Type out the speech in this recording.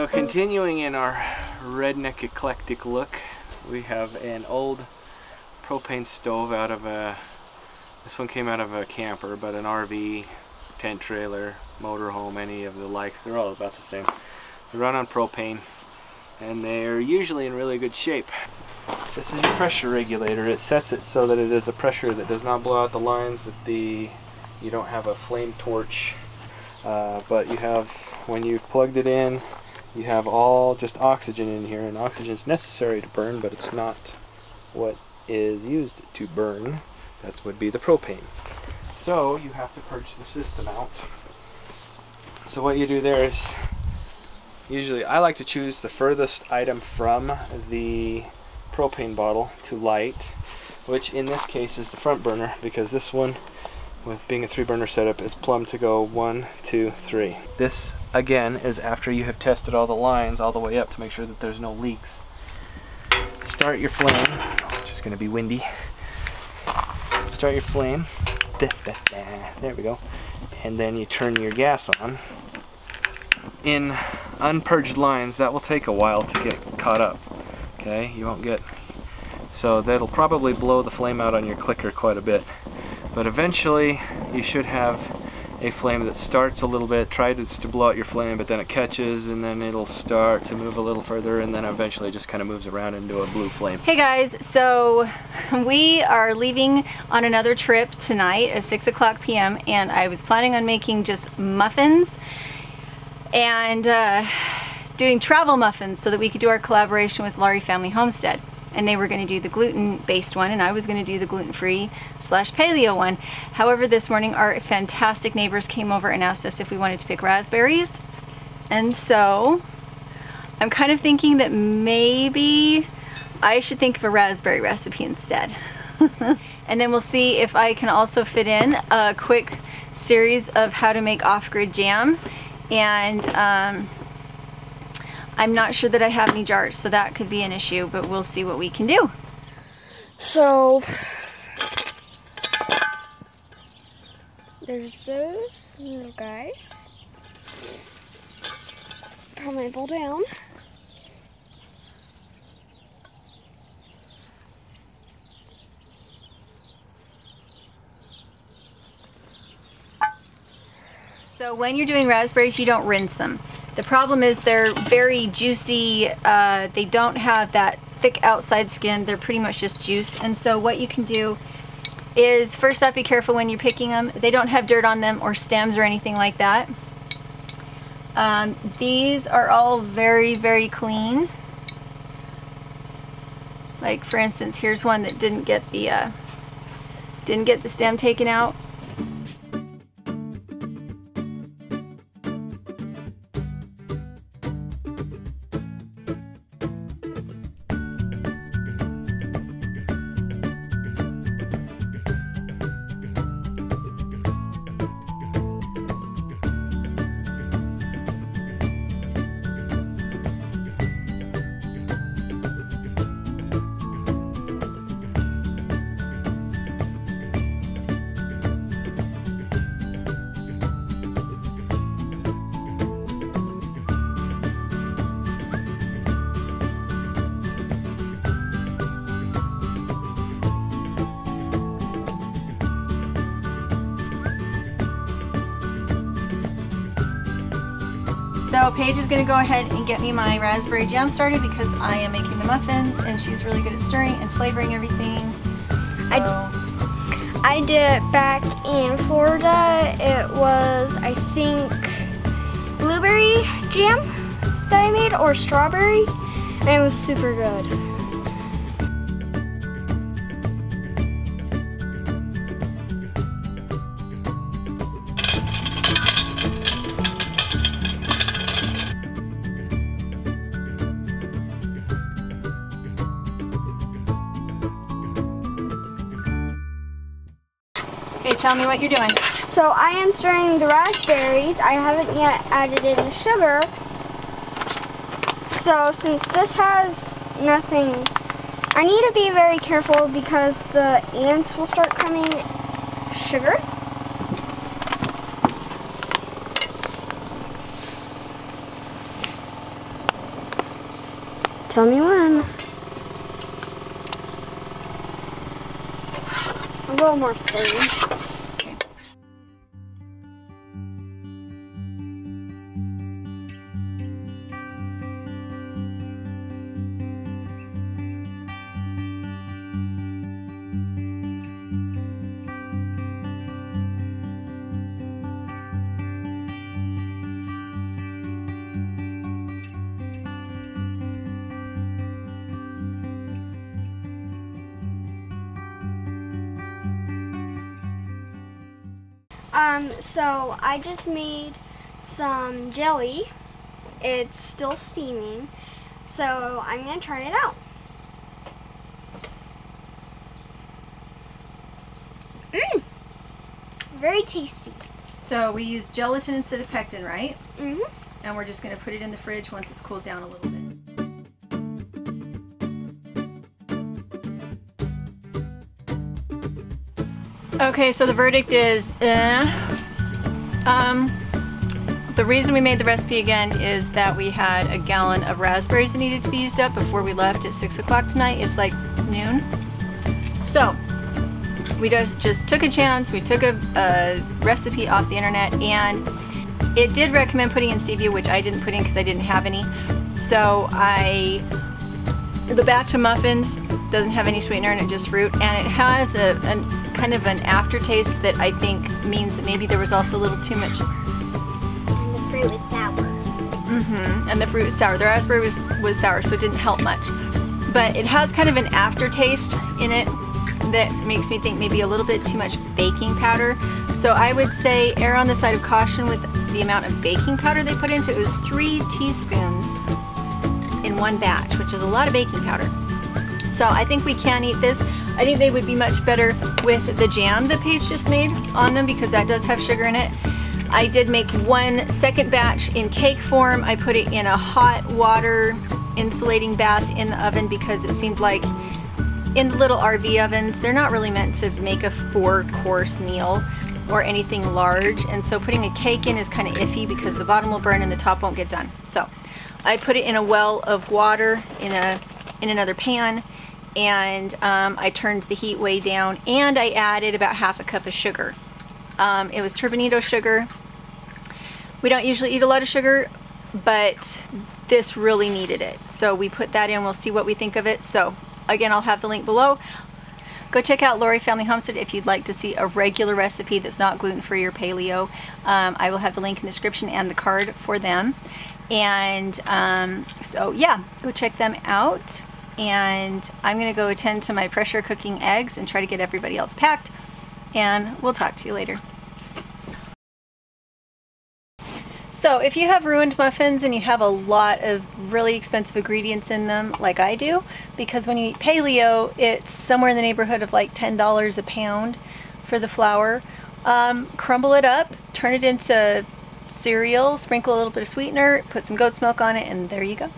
So continuing in our redneck eclectic look, we have an old propane stove out of a, this one came out of a camper, but an RV, tent trailer, motorhome, any of the likes, they're all about the same. They run on propane and they're usually in really good shape. This is your pressure regulator. It sets it so that it is a pressure that does not blow out the lines, that you don't have a flame torch, but you have, when you've plugged it in, you have all just oxygen in here, and oxygen is necessary to burn, but it's not what is used to burn. That would be the propane. So you have to purge the system out. So what you do there is, usually I like to choose the furthest item from the propane bottle to light, which in this case is the front burner, because this one, with being a 3-burner setup, is plumbed to go 1, 2, 3. This again is after you have tested all the lines all the way up to make sure that there's no leaks. Start your flame, which is going to be windy. Start your flame. There we go. And then you turn your gas on. In unpurged lines, that will take a while to get caught up. Okay, you won't get, so that'll probably blow the flame out on your clicker quite a bit. But eventually you should have a flame that starts a little bit, tries to blow out your flame, but then it catches, and then it'll start to move a little further, and then eventually just kind of moves around into a blue flame. Hey guys, so we are leaving on another trip tonight at 6 o'clock p.m. and I was planning on making just muffins and doing travel muffins so that we could do our collaboration with Laurie Family Homestead. And they were going to do the gluten-based one, and I was going to do the gluten-free / paleo one. However, this morning our fantastic neighbors came over and asked us if we wanted to pick raspberries. And so I'm kind of thinking that maybe I should think of a raspberry recipe instead. And then we'll see if I can also fit in a quick series of how to make off-grid jam. And I'm not sure that I have any jars, so that could be an issue, but we'll see what we can do. So, there's those little guys. Put my bowl down. So when you're doing raspberries, you don't rinse them. The problem is they're very juicy. They don't have that thick outside skin. They're pretty much just juice. And so what you can do is, first off, be careful when you're picking them. They don't have dirt on them or stems or anything like that. These are all very, very clean. Like for instance, here's one that didn't get the stem taken out. So Paige is going to go ahead and get me my raspberry jam started because I am making the muffins and she's really good at stirring and flavoring everything. So I did it back in Florida. It was, I think, blueberry jam that I made, or strawberry, and it was super good. okay, tell me what you're doing. So I am stirring the raspberries. I haven't yet added in the sugar. So since this has nothing, I need to be very careful because the ants will start coming sugar. Tell me when. A little more slowly. So I just made some jelly. It's still steaming, so I'm gonna try it out. Very tasty. So we use gelatin instead of pectin, right? Mm-hmm. And we're just gonna put it in the fridge once it's cooled down a little bit. Okay, so the verdict is, the reason we made the recipe again is that we had a gallon of raspberries that needed to be used up before we left at 6 o'clock tonight. It's like noon. So we just took a chance. We took a recipe off the internet, and it did recommend putting in stevia, which I didn't put in because I didn't have any. So the batch of muffins doesn't have any sweetener in it, just fruit, and it has a kind of an aftertaste that I think means that maybe there was also a little too much. And the fruit was sour. And the fruit was sour. The raspberry was sour, so it didn't help much. But it has kind of an aftertaste in it that makes me think maybe a little bit too much baking powder. So I would say err on the side of caution with the amount of baking powder they put into it. It was 3 teaspoons in one batch, which is a lot of baking powder. So I think we can eat this. I think they would be much better with the jam that Paige just made on them because that does have sugar in it. I did make one second batch in cake form. I put it in a hot water insulating bath in the oven because it seemed like in the little RV ovens, they're not really meant to make a 4-course meal or anything large. And so putting a cake in is kind of iffy because the bottom will burn and the top won't get done. So I put it in a well of water in another pan, and I turned the heat way down, and I added about half a cup of sugar. It was turbinado sugar. We don't usually eat a lot of sugar, but this really needed it. So we put that in. We'll see what we think of it. So again, I'll have the link below. Go check out Lori Family Homestead if you'd like to see a regular recipe that's not gluten-free or paleo. I will have the link in the description and the card for them. And so yeah, go check them out. And I'm gonna go attend to my pressure cooking eggs and try to get everybody else packed, and we'll talk to you later. So if you have ruined muffins and you have a lot of really expensive ingredients in them like I do, because when you eat paleo it's somewhere in the neighborhood of like $10 a pound for the flour, crumble it up, turn it into cereal, sprinkle a little bit of sweetener, put some goat's milk on it, and there you go.